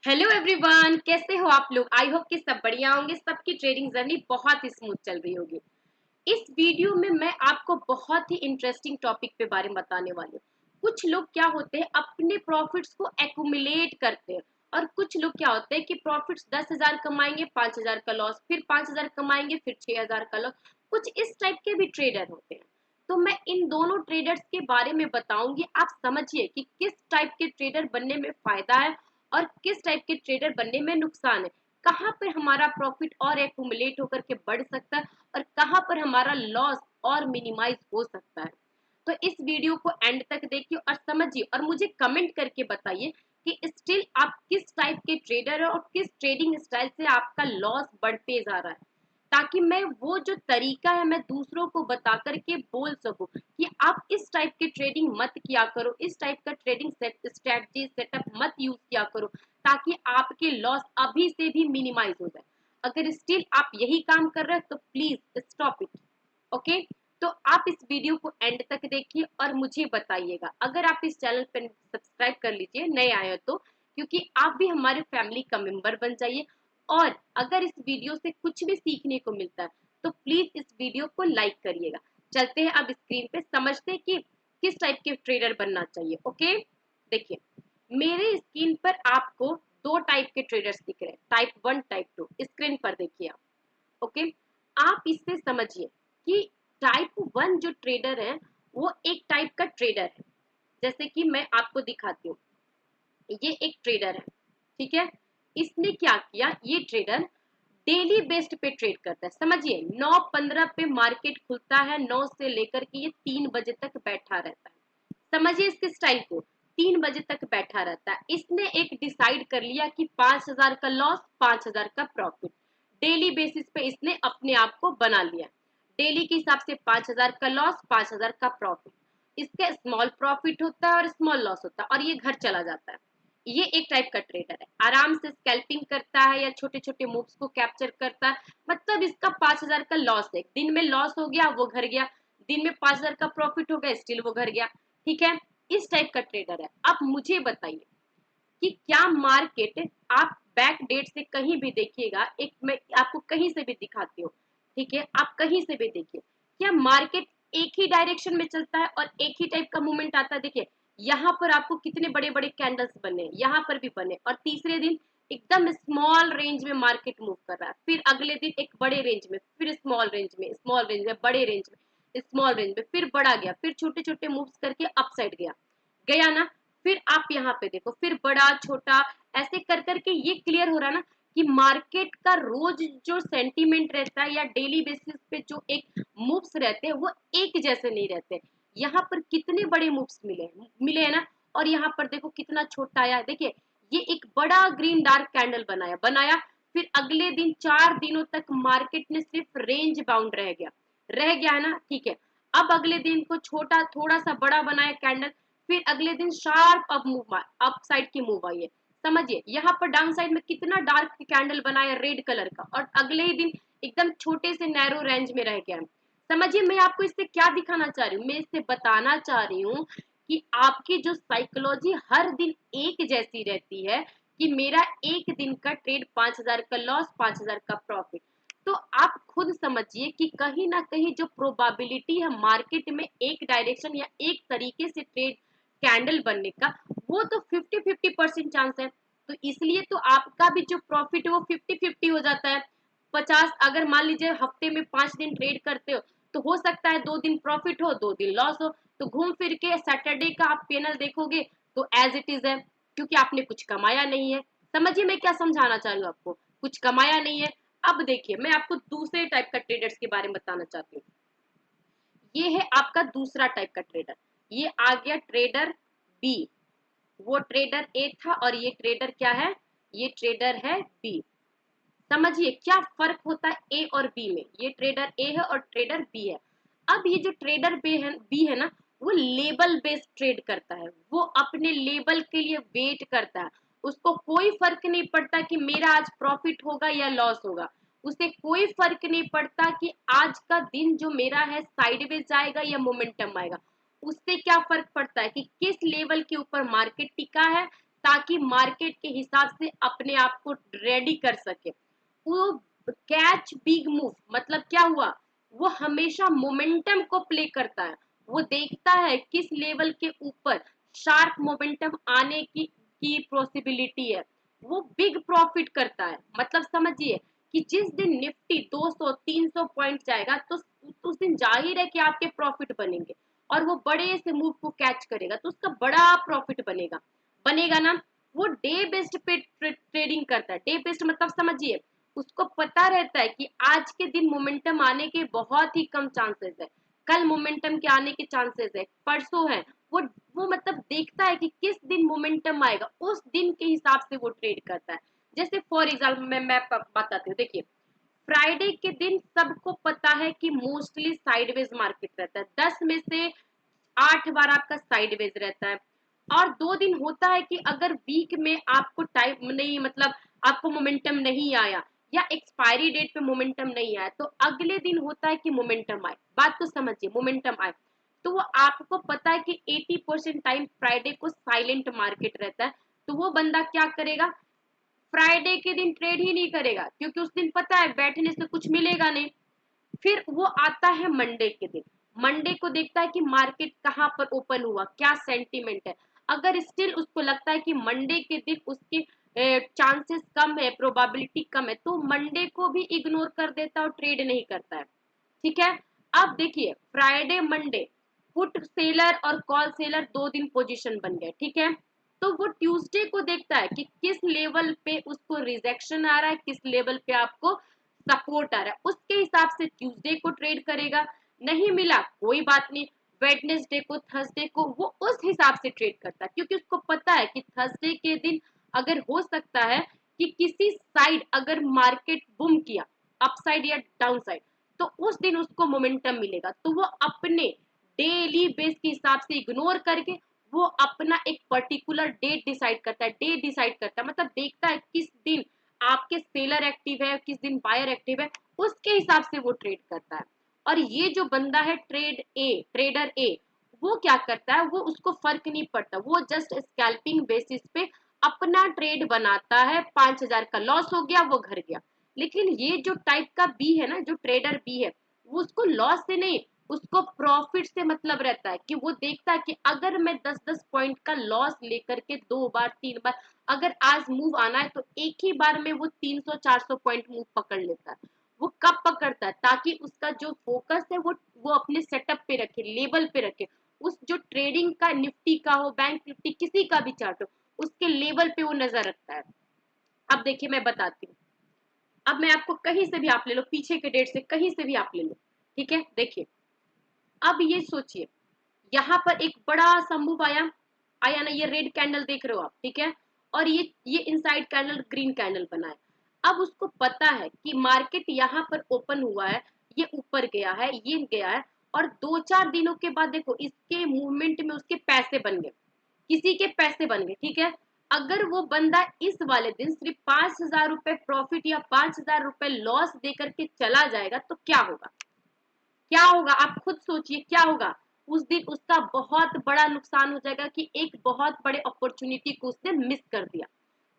Hello everyone, कैसे हो आप लोग। आई होप कि सब बढ़िया होंगे। सबकी ट्रेडिंग जर्नी बहुत ही स्मूथ चल रही होगी। इस वीडियो में मैं आपको बहुत ही इंटरेस्टिंग टॉपिक पे बारे में बताने वाली हूँ। कुछ लोग क्या होते हैं, अपने प्रॉफिट्स को एक्यूमुलेट करते हैं, और कुछ लोग क्या होते हैं कि प्रॉफिट्स 10,000 कमाएंगे, 5,000 का लॉस, फिर 5,000 कमाएंगे, फिर 6,000 का लॉस। कुछ इस टाइप के भी ट्रेडर होते हैं। तो मैं इन दोनों ट्रेडर्स के बारे में बताऊंगी। आप समझिए कि किस टाइप के ट्रेडर बनने में फायदा है और किस टाइप के ट्रेडर बनने में नुकसान है। कहाँ पर हमारा प्रॉफिट और एक्यूमुलेट होकर के बढ़ सकता है और कहाँ पर हमारा लॉस और मिनिमाइज हो सकता है। तो इस वीडियो को एंड तक देखिए और समझिए, और मुझे कमेंट करके बताइए कि स्टिल आप किस टाइप के ट्रेडर है और किस ट्रेडिंग स्टाइल से आपका लॉस बढ़ते जा रहा है, ताकि मैं वो जो तरीका है मैं दूसरों को बता करके बोल सकूं कि आप इस टाइप के ट्रेडिंग मत किया करो, इस टाइप का ट्रेडिंग स्ट्रेटजी सेटअप मत यूज किया करो, ताकि आपके लॉस अभी से भी मिनिमाइज हो जाए। अगर स्टिल आप यही काम कर रहे हैं तो प्लीज स्टॉप इट। ओके, तो आप इस वीडियो को एंड तक देखिए और मुझे बताइएगा। अगर आप इस चैनल पर सब्सक्राइब कर लीजिए नए आए हो तो, क्योंकि आप भी हमारे फैमिली का मेंबर बन जाइए। और अगर इस वीडियो से कुछ भी सीखने को मिलता है तो प्लीज इस वीडियो को लाइक करिएगा। चलते हैं अब स्क्रीन पे, समझते हैं कि किस टाइप के ट्रेडर बनना चाहिए। ओके, देखिए मेरे स्क्रीन पर आपको दो टाइप के ट्रेडर्स दिख रहे हैं, टाइप 1 टाइप 2। स्क्रीन पर देखिए आप। ओके, आप इससे समझिए कि टाइप 1 जो ट्रेडर है वो एक टाइप का ट्रेडर है। जैसे कि मैं आपको दिखाती हूँ, ये एक ट्रेडर है, ठीक है। इसने क्या किया, ये ट्रेडर डेली बेस्ड पे ट्रेड करता है। समझिए 9:15 पे मार्केट खुलता है, 9 से लेकर के ये 3 बजे तक बैठा रहता है। समझिए इसके स्टाइल को, 3 बजे तक बैठा रहता है। इसने एक डिसाइड कर लिया कि 5,000 का लॉस, 5,000 का प्रॉफिट। डेली बेसिस पे इसने अपने आप को बना लिया। डेली के हिसाब से 5,000 का लॉस, 5,000 का प्रॉफिट। इसका स्मॉल प्रॉफिट होता है और स्मॉल लॉस होता है, और ये घर चला जाता है। ये एक टाइप का ट्रेडर है, आराम से स्कैल्पिंग करता है या छोटे छोटे मूव्स को कैप्चर करता है। मतलब इसका 5,000 का लॉस है, दिन में लॉस हो गया वो घर गया, दिन में 5,000 का प्रॉफिट हो गया स्टिल वो घर गया। ठीक है, इस टाइप का ट्रेडर है। अब मुझे बताइए कि क्या मार्केट, आप बैक डेट से कहीं भी देखिएगा, एक मैं आपको कहीं से भी दिखाती हूँ, ठीक है, आप कहीं से भी देखिए, क्या मार्केट एक ही डायरेक्शन में चलता है और एक ही टाइप का मूवमेंट आता है। देखिए यहाँ पर आपको कितने बड़े बड़े कैंडल्स बने, यहाँ पर भी बने, और तीसरे दिन एकदम स्मॉल रेंज में मार्केट मूव कर रहा है, फिर अगले दिन एक बड़े रेंज में, फिर स्मॉल रेंज में, स्मॉल रेंज में, बड़े रेंज में, स्मॉल रेंज में, फिर बड़ा गया, फिर छोटे छोटे मूव्स करके अपसाइड गया, गया ना। फिर आप यहाँ पे देखो, फिर बड़ा छोटा, ऐसे कर करके ये क्लियर हो रहा है ना कि मार्केट का रोज जो सेंटीमेंट रहता है या डेली बेसिस पे जो एक मूव्स रहते हैं वो एक जैसे नहीं रहते। यहाँ पर कितने बड़े मूव्स मिले हैं ना, और यहाँ पर देखो कितना छोटा आया है। देखिए ये एक बड़ा ग्रीन डार्क कैंडल बनाया, फिर अगले दिन 4 दिनों तक मार्केट ने सिर्फ रेंज बाउंड रह गया है ना, ठीक है। अब अगले दिन को छोटा थोड़ा सा बड़ा बनाया कैंडल, फिर अगले दिन शार्प अप साइड की मूव आई है। समझिए यहाँ पर डाउन साइड में कितना डार्क कैंडल बनाया रेड कलर का, और अगले ही दिन एकदम छोटे से नैरो रेंज में रह गया। समझिए मैं आपको इससे क्या दिखाना चाह रही हूँ, मैं इससे बताना चाह रही हूँ कि आपकी जो साइकोलॉजी हर दिन एक जैसी रहती है कि मेरा एक दिन का ट्रेड 5,000 का लॉस, 5,000 का प्रॉफिट। तो आप खुद समझिए कि कहीं ना कहीं जो प्रोबेबिलिटी है मार्केट में एक डायरेक्शन या एक तरीके से ट्रेड कैंडल बनने का, वो तो 50-50% चांस है। तो इसलिए तो आपका भी जो प्रॉफिट है वो 50-50 हो जाता है। 50, अगर मान लीजिए हफ्ते में 5 दिन ट्रेड करते हो तो हो सकता है 2 दिन प्रॉफिट हो, 2 दिन लॉस हो। तो घूम फिर के सैटरडे का आप पैनल देखोगे तो एज इट इज है, क्योंकि आपने कुछ कमाया नहीं है। समझिए मैं क्या समझाना चाह रही हूँ आपको, कुछ कमाया नहीं है। अब देखिए मैं आपको दूसरे टाइप का ट्रेडर्स के बारे में बताना चाहती हूँ। ये है आपका दूसरा टाइप का ट्रेडर, ये आ गया ट्रेडर बी। वो ट्रेडर ए था और ये ट्रेडर क्या है, ये ट्रेडर है बी। समझिए क्या फर्क होता है ए और बी में, ये ट्रेडर ए है और ट्रेडर बी है। अब ये जो ट्रेडर बी है ना, वो लेबल बेस्ड ट्रेड करता है, वो अपने लेबल के लिए वेट करता है। उसको कोई फर्क नहीं पड़ता कि मेरा आज प्रॉफिट होगा या लॉस होगा, उसे कोई फर्क नहीं पड़ता कि आज का दिन जो मेरा है साइडवेज जाएगा या मोमेंटम आएगा। उससे क्या फर्क पड़ता है कि किस लेवल के ऊपर मार्केट टिका है, ताकि मार्केट के हिसाब से अपने आप को रेडी कर सके। वो कैच बिग मूव मतलब क्या हुआ, वो हमेशा मोमेंटम को प्ले करता है। वो देखता है किस लेवल के ऊपर शार्प मोमेंटम आने की पॉसिबिलिटी है, वो बिग प्रॉफिट करता है। मतलब समझिए कि जिस दिन निफ्टी 200 300 पॉइंट जाएगा तो उस दिन जाहिर है कि आपके प्रॉफिट बनेंगे, और वो बड़े से मूव को कैच करेगा तो उसका बड़ा प्रॉफिट बनेगा बनेगा ना। वो डे बेस्ड पे ट्रेडिंग करता है। डे बेस्ड मतलब समझिए, उसको पता रहता है कि आज के दिन मोमेंटम आने के बहुत ही कम चांसेस है, कल मोमेंटम के आने के चांसेस है, परसों है। वो मतलब देखता है कि किस दिन मोमेंटम आएगा, उस दिन के हिसाब से वो ट्रेड करता है। जैसे फॉर एग्जाम्पल मैं बताती हूँ। देखिए, फ्राइडे के दिन सबको पता है कि मोस्टली साइडवेज मार्केट रहता है, 10 में से 8 बार आपका साइडवेज रहता है। और 2 दिन होता है कि अगर वीक में आपको टाइम नहीं, मतलब आपको मोमेंटम नहीं आया या एक्सपायरी डेट पे मोमेंटम नहीं आया, तो अगले दिन होता है कि मोमेंटम आए। बात तो समझिए, मोमेंटम आए तो वो आपको पता है कि 80% टाइम फ्राइडे को साइलेंट मार्केट रहता है। तो वो बंदा क्या करेगा, फ्राइडे के दिन ट्रेड ही नहीं करेगा, क्योंकि उस दिन पता है बैठने से कुछ मिलेगा नहीं। फिर वो आता है मंडे के दिन, मंडे को देखता है कि मार्केट कहाँ पर ओपन हुआ, क्या सेंटीमेंट है। अगर स्टिल उसको लगता है कि मंडे के दिन उसकी चांसेस कम है, प्रोबेबिलिटी कम है, तो मंडे को भी इग्नोर कर देता है और ट्रेड नहीं करता है। ठीक है। अब देखिए, फ्राइडे मंडे पुट सेलर और कॉल सेलर 2 दिन पोजीशन बन गए। ठीक है। तो वो ट्यूसडे को देखता है कि किस लेवल पे उसको रिजेक्शन आ रहा है, किस लेवल पे आपको सपोर्ट आ रहा है, उसके हिसाब से ट्यूसडे को ट्रेड करेगा। नहीं मिला कोई बात नहीं, वेडनेसडे को थर्सडे को वो उस हिसाब से ट्रेड करता है, क्योंकि उसको पता है कि थर्सडे के दिन अगर हो सकता है कि किसी साइड अगर मार्केट बुम किया, अपसाइड या डाउन साइड, तो उस दिन उसको मोमेंटम मिलेगा। तो वो अपने डेली बेस के हिसाब से इग्नोर करके वो अपना एक पर्टिकुलर डेट डिसाइड करता है। डेट डिसाइड करता है मतलब देखता है किस दिन आपके सेलर एक्टिव है, किस दिन बायर एक्टिव है, उसके हिसाब से वो ट्रेड करता है। और ये जो बंदा है ट्रेडर ए, वो क्या करता है, वो उसको फर्क नहीं पड़ता, वो जस्ट स्कैल्पिंग बेसिस पे अपना ट्रेड बनाता है। 5,000 का लॉस हो गया, वो घर गया। लेकिन ये जो टाइप का बी है ना, जो ट्रेडर बी है, वो उसको लॉस से नहीं, उसको प्रॉफिट से मतलब रहता है। कि वो देखता है कि अगर मैं 10-10 पॉइंट का लॉस लेकर के 2 बार 3 बार अगर आज मूव आना है, तो एक ही बार में वो 300-400 पॉइंट मूव पकड़ लेता है। वो कब पकड़ता है, ताकि उसका जो फोकस है वो अपने सेटअप पे रखे, लेवल पे रखे। उस जो ट्रेडिंग का, निफ्टी का हो, बैंक निफ्टी, किसी का भी चार्ट हो, उसके लेवल पे वो नजर रखता है। अब देखिए मैं बताती हूँ। अब मैं आपको कहीं से भी आप ले लो, पीछे के डेट से कहीं से भी आप ले लो। ठीक है। देखिए, अब ये सोचिए, यहाँ पर एक बड़ा सा मूव आया, आया ना, ये रेड कैंडल देख रहे हो आप। ठीक है। और ये इनसाइड कैंडल ग्रीन कैंडल बना है। अब उसको पता है कि मार्केट यहाँ पर ओपन हुआ है, ये ऊपर गया है, ये गया है, और 2-4 दिनों के बाद देखो इसके मूवमेंट में उसके पैसे बन गए, किसी के पैसे बन गए। ठीक है। अगर वो बंदा इस वाले दिन सिर्फ 5,000 रुपए प्रॉफिट या 5,000 रुपए लॉस देकर के चला जाएगा, तो क्या होगा, क्या होगा आप खुद सोचिए क्या होगा। उस दिन उसका बहुत बड़ा नुकसान हो जाएगा कि एक बहुत बड़े अपॉर्चुनिटी को उसने मिस कर दिया।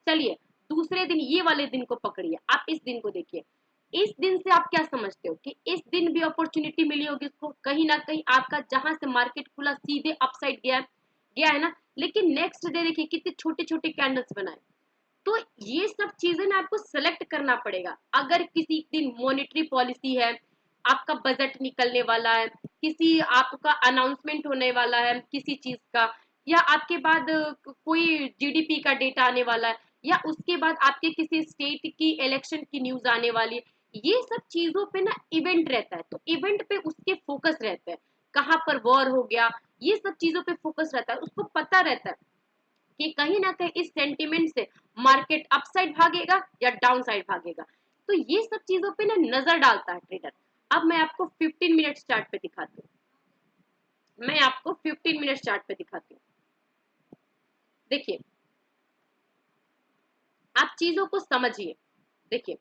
चलिए, दूसरे दिन, ये वाले दिन को पकड़िए, आप इस दिन को देखिए। इस दिन से आप क्या समझते हो कि इस दिन भी अपॉर्चुनिटी मिली होगी उसको, कहीं ना कहीं आपका जहां से मार्केट खुला सीधे अपसाइड गया है ना। लेकिन नेक्स्ट डे देखिए कितने छोटे छोटे कैंडल्स बनाए। तो ये सब चीजें ना आपको सेलेक्ट करना पड़ेगा। अगर किसी दिन मॉनेटरी पॉलिसी है, आपका बजट निकलने वाला है, किसी आपका अनाउंसमेंट होने वाला है किसी चीज का, या आपके बाद कोई जीडीपी का डेटा आने वाला है, या उसके बाद आपके किसी स्टेट की इलेक्शन की न्यूज आने वाली है, ये सब चीजों पे ना इवेंट रहता है, तो इवेंट पे उसके फोकस रहते हैं। कहाँ पर वॉर हो गया, ये सब चीजों पे फोकस रहता है, उसको पता रहता है कि कहीं ना कहीं इस सेंटिमेंट से मार्केट अपसाइड भागेगा या डाउन साइड भागेगा। तो ये सब चीजों पे ना नजर डालता है ट्रेडर। अब मैं आपको 15 मिनट्स चार्ट पे दिखाती हूँ, मैं आपको 15 मिनट्स चार्ट पे दिखाती हूँ। देखिए, आप चीजों को समझिए। देखिए,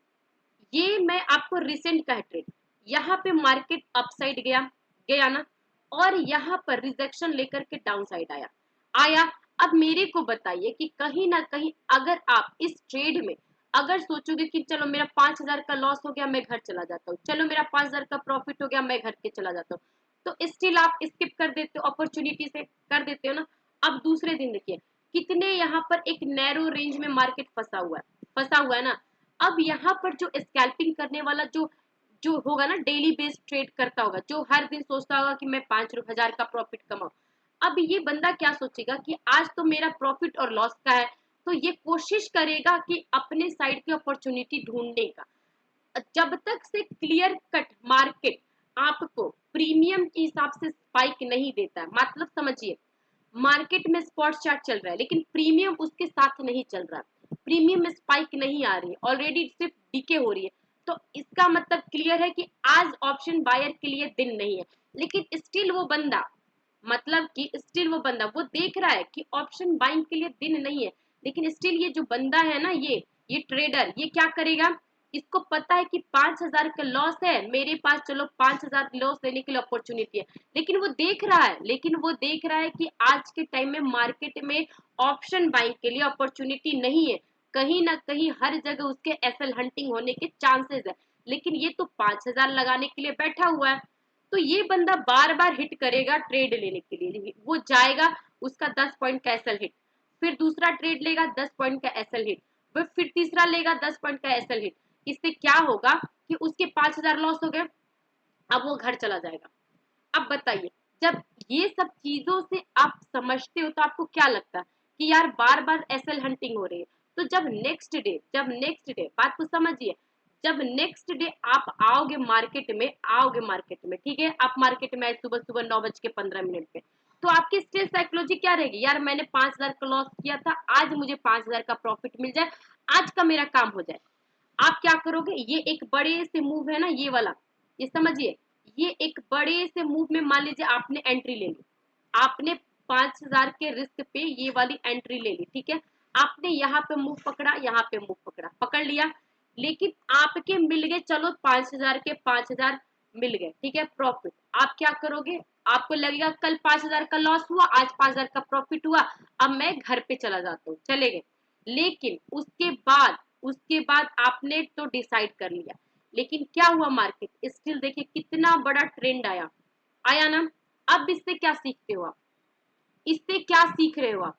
ये मैं आपको रिसेंट का है ट्रेड। यहाँ पे मार्केट अपसाइड गया, गया ना, और यहाँ पर रिजेक्शन लेकर के डाउन साइड आया, आया। अब मेरे को बताइए कि कहीं ना कहीं अगर आप इस ट्रेड में अगर सोचोगे कि चलो मेरा 5,000 का लॉस हो गया, मैं घर चला जाता हूँ, चलो मेरा 5,000 का प्रॉफिट हो गया, मैं घर के चला जाता हूँ, तो स्टिल आप स्किप कर देते हो, अपॉर्चुनिटी से कर देते हो ना। अब दूसरे दिन देखिए कितने यहाँ पर एक नैरो रेंज में मार्केट फंसा हुआ है ना। अब यहाँ पर जो स्कैल्पिंग करने वाला जो जो होगा ना, डेली बेस्ड ट्रेड करता होगा, जो हर दिन सोचता होगा कि मैं 5,000 का प्रॉफिट कमाऊं, अब ये बंदा क्या सोचेगा कि आज तो मेरा प्रॉफिट और लॉस का है, तो ये कोशिश करेगा कि अपने साइड की अपॉर्चुनिटी ढूंढने का। जब तक से क्लियर कट मार्केट आपको प्रीमियम के हिसाब से स्पाइक नहीं देता है, मतलब समझिए मार्केट में स्पॉट चार्ट चल रहा है लेकिन प्रीमियम उसके साथ नहीं चल रहा, प्रीमियम में स्पाइक नहीं आ रही है, ऑलरेडी सिर्फ डीके हो रही है, तो इसका मतलब क्लियर है कि आज ऑप्शन बायर के लिए दिन नहीं है। लेकिन स्टिल वो बंदा, मतलब कि स्टिल वो देख रहा है कि ऑप्शन बाइंग के लिए दिन नहीं है, लेकिन स्टिल ये जो बंदा है ना, ये ट्रेडर, ये क्या करेगा, इसको पता है कि 5,000 का लॉस है मेरे पास, चलो 5,000 लॉस लेने के लिए अपॉर्चुनिटी है, लेकिन वो देख रहा है कि आज के टाइम में मार्केट में ऑप्शन बाइंग के लिए अपॉर्चुनिटी नहीं है, कहीं ना कहीं हर जगह उसके एसएल हंटिंग होने के चांसेस है, लेकिन ये तो 5,000 लगाने के लिए बैठा हुआ है। तो ये बंदा बार बार हिट करेगा ट्रेड लेने के लिए, वो जाएगा, उसका 10 पॉइंट का एसएल हिट, फिर दूसरा ट्रेड लेगा 10 पॉइंट का एसएल हिट, फिर तीसरा लेगा 10 पॉइंट का एसएल हिट। इससे क्या होगा कि उसके 5,000 लॉस हो गए, अब वो घर चला जाएगा। अब बताइए, जब ये सब चीजों से आप समझते हो तो आपको क्या लगता है कि यार बार बार एसएल हंटिंग हो रही है। तो जब नेक्स्ट डे बात को समझिए, जब नेक्स्ट डे आप आओगे मार्केट में, ठीक है, आप मार्केट में आए सुबह सुबह 9:15 पे, तो आपकी स्टिल साइकोलॉजी क्या रहेगी, यार मैंने 5,000 का लॉस किया था, आज मुझे 5,000 का प्रॉफिट मिल जाए, आज का मेरा काम हो जाए। आप क्या करोगे, ये एक बड़े से मूव है ना ये वाला, ये समझिए, ये एक बड़े से मूव में मान लीजिए आपने एंट्री ले ली, आपने 5,000 के रिस्क पे ये वाली एंट्री ले ली, ठीक है, आपने यहाँ पे मूव पकड़ा, यहाँ पे मूव पकड़ा, पकड़ लिया, लेकिन आपके मिल गए, चलो 5,000 के 5,000 मिल गए, ठीक है, प्रॉफिट। आप क्या करोगे, आपको लगेगा कल 5,000 का लॉस हुआ, आज 5,000 का प्रॉफिट हुआ, अब मैं घर पे चला जाता हूँ, चले गए। लेकिन उसके बाद आपने तो डिसाइड कर लिया, लेकिन क्या हुआ, मार्केट स्टिल देखिए कितना बड़ा ट्रेंड आया, आया ना। अब इससे क्या सीखते हो आप, इससे क्या सीख रहे हो आप,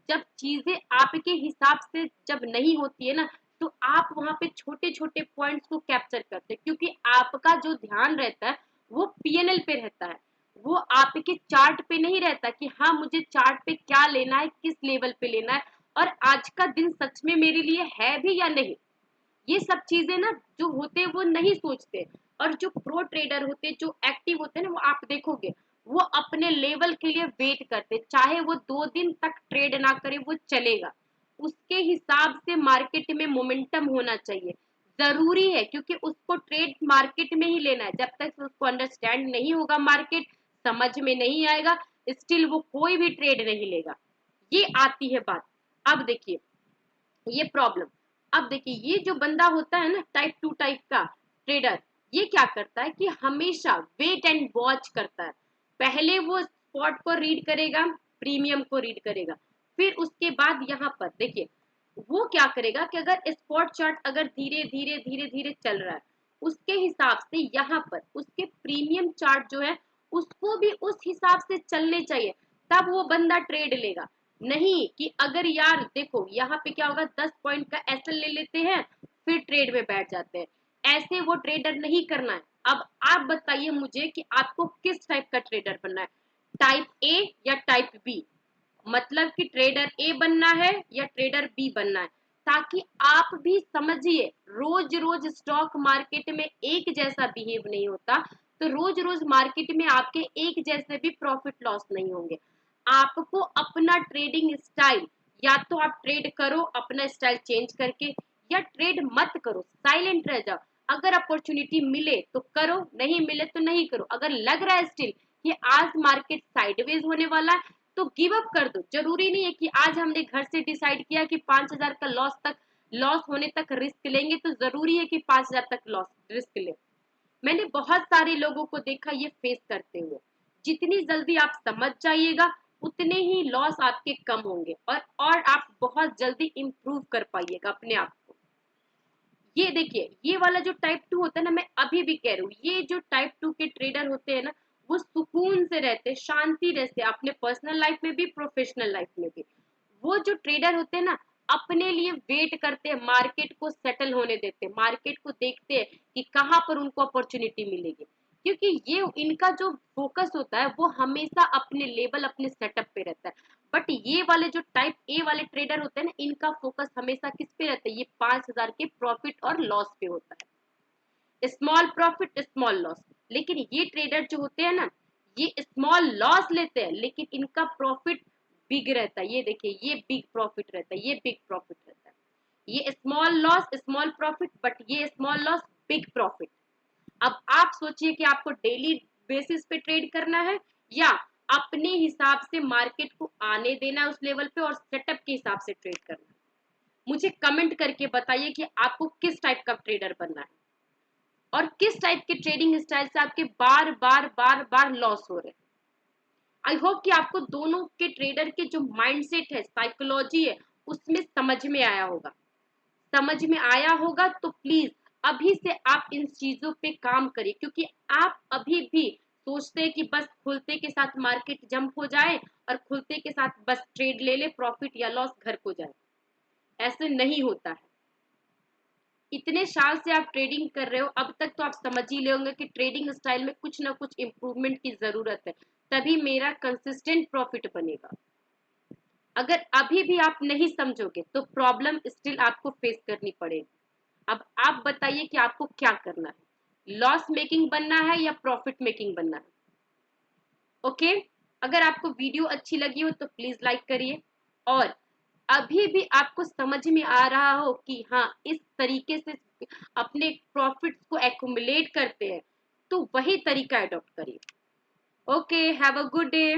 जब चीजें आपके हिसाब से जब नहीं होती है ना, तो आप वहां पे छोटे छोटे पॉइंट्स को कैप्चर करते हैं, क्योंकि आपका जो ध्यान रहता है वो पीएनएल पे रहता है, वो आपके चार्ट पे नहीं रहता कि हाँ मुझे चार्ट पे क्या लेना है, किस लेवल पे लेना है, और आज का दिन सच में मेरे लिए है भी या नहीं। ये सब चीजें ना जो होते हैं वो नहीं सोचते, और जो प्रो ट्रेडर होते हैं, जो एक्टिव होते हैं ना, वो आप देखोगे वो अपने लेवल के लिए वेट करते, चाहे वो 2 दिन तक ट्रेड ना करे वो चलेगा, उसके हिसाब से मार्केट में मोमेंटम होना चाहिए, जरूरी है, क्योंकि उसको ट्रेड मार्केट में ही लेना है, जब तक उसको अंडरस्टैंड नहीं होगा मार्केट, समझ में नहीं आएगा, स्टिल वो कोई भी ट्रेड नहीं लेगा। ये आती है बात। अब देखिए ये प्रॉब्लम, अब देखिए ये जो बंदा होता है ना टाइप 2 टाइप का ट्रेडर, ये क्या करता है कि हमेशा वेट एंड वॉच करता है, पहले वो स्पॉट को रीड करेगा, प्रीमियम को रीड करेगा, फिर उसके बाद यहाँ पर देखिए वो क्या करेगा कि अगर स्पॉट चार्ट अगर धीरे धीरे धीरे धीरे चल रहा है, उसके हिसाब से यहाँ पर उसके प्रीमियम चार्ट जो है उसको भी उस हिसाब से चलने चाहिए, तब वो बंदा ट्रेड लेगा। नहीं कि अगर यार देखो यहाँ पे क्या होगा, 10 पॉइंट का एसएल ले लेते हैं फिर ट्रेड में बैठ जाते हैं, ऐसे वो ट्रेडर नहीं करना है। अब आप बताइए मुझे कि आपको किस टाइप का ट्रेडर बनना है, टाइप ए या टाइप बी, मतलब कि ट्रेडर ए बनना है या ट्रेडर बी बनना है, ताकि आप भी समझिए रोज रोज स्टॉक मार्केट में एक जैसा बिहेव नहीं होता, तो रोज रोज मार्केट में आपके एक जैसे भी प्रॉफिट लॉस नहीं होंगे। आपको अपना ट्रेडिंग स्टाइल, या तो आप ट्रेड करो अपना स्टाइल चेंज करके, या ट्रेड मत करो, साइलेंट रह जाओ, अगर अपॉर्चुनिटी मिले तो करो, नहीं मिले तो नहीं करो, अगर लग रहा है स्टिल कि आज मार्केट साइडवेज होने वाला है तो गिव अप कर दो, जरूरी नहीं है कि आज हमने घर से डिसाइड किया कि 5,000 का लॉस होने तक रिस्क लेंगे तो जरूरी है कि 5,000 तक लॉस रिस्क ले। मैंने बहुत सारे लोगों को देखा ये फेस करते हुए, जितनी जल्दी आप समझ जाइएगा उतने ही लॉस आपके कम होंगे और आप बहुत जल्दी इंप्रूव कर पाइएगा अपने आप को। ये देखिए, ये वाला जो टाइप 2 होता है ना, मैं अभी भी कह रही हूँ, ये जो टाइप 2 के ट्रेडर होते हैं ना, वो सुकून से रहते हैं, शांति रहते हैं, अपने पर्सनल लाइफ में भी, प्रोफेशनल लाइफ में भी। वो जो ट्रेडर होते हैं ना, अपने लिए वेट करते हैं, मार्केट को सेटल होने देते हैं, मार्केट को देखते हैं कि कहाँ पर उनको अपॉर्चुनिटी मिलेगी, क्योंकि ये इनका जो फोकस होता है वो हमेशा अपने लेवल, अपने सेटअप पे रहता है। बट ये वाले जो टाइप ए वाले ट्रेडर होते हैं ना, इनका फोकस हमेशा किस पे रहता है, ये 5,000 के प्रॉफिट और लॉस पे होता है, स्मॉल प्रॉफिट स्मॉल लॉस। लेकिन ये ट्रेडर जो होते हैं ना, ये स्मॉल लॉस लेते हैं लेकिन इनका प्रॉफिट बिग रहता है। ये देखिए, ये बिग प्रॉफिट रहता है, ये बिग प्रॉफिट रहता है। ये small loss small profit, but ये स्मॉल लॉस बिग प्रॉफिट। अब आप सोचिए कि आपको डेली बेसिस पे ट्रेड करना है या अपने हिसाब से मार्केट को आने देना है उस लेवल पे और सेटअप के हिसाब से ट्रेड करना है। मुझे कमेंट करके बताइए कि आपको किस टाइप का ट्रेडर बनना है और किस टाइप के ट्रेडिंग स्टाइल से आपके बार बार बार बार लॉस हो रहे हैं। आई होप कि आपको दोनों के ट्रेडर के जो माइंडसेट है, साइकोलॉजी है, उसमें समझ में आया होगा। समझ में आया होगा तो प्लीज अभी से आप इन चीजों पे काम करिए, क्योंकि आप अभी भी सोचते हैं कि बस खुलते के साथ मार्केट जंप हो जाए और खुलते के साथ बस ट्रेड ले ले, प्रॉफिट या लॉस घर को जाए। ऐसे नहीं होता है। इतने साल से आप ट्रेडिंग कर रहे हो, अब तक तो आप समझ ही ले होंगे कि ट्रेडिंग स्टाइल में कुछ ना कुछ इम्प्रूवमेंट की जरूरत है, तभी मेरा कंसिस्टेंट प्रॉफिट बनेगा। अगर अभी भी आप नहीं समझोगे तो प्रॉब्लम स्टिल आपको फेस करनी पड़ेगी। अब आप बताइए कि आपको क्या करना है, लॉस मेकिंग बनना है या प्रॉफिट मेकिंग बनना है। ओके, अगर आपको वीडियो अच्छी लगी हो तो प्लीज लाइक करिए, और अभी भी आपको समझ में आ रहा हो कि हाँ, इस तरीके से अपने प्रॉफिट्स को एक्यूमुलेट करते हैं, तो वही तरीका अडॉप्ट करिए। Okay, have a good day.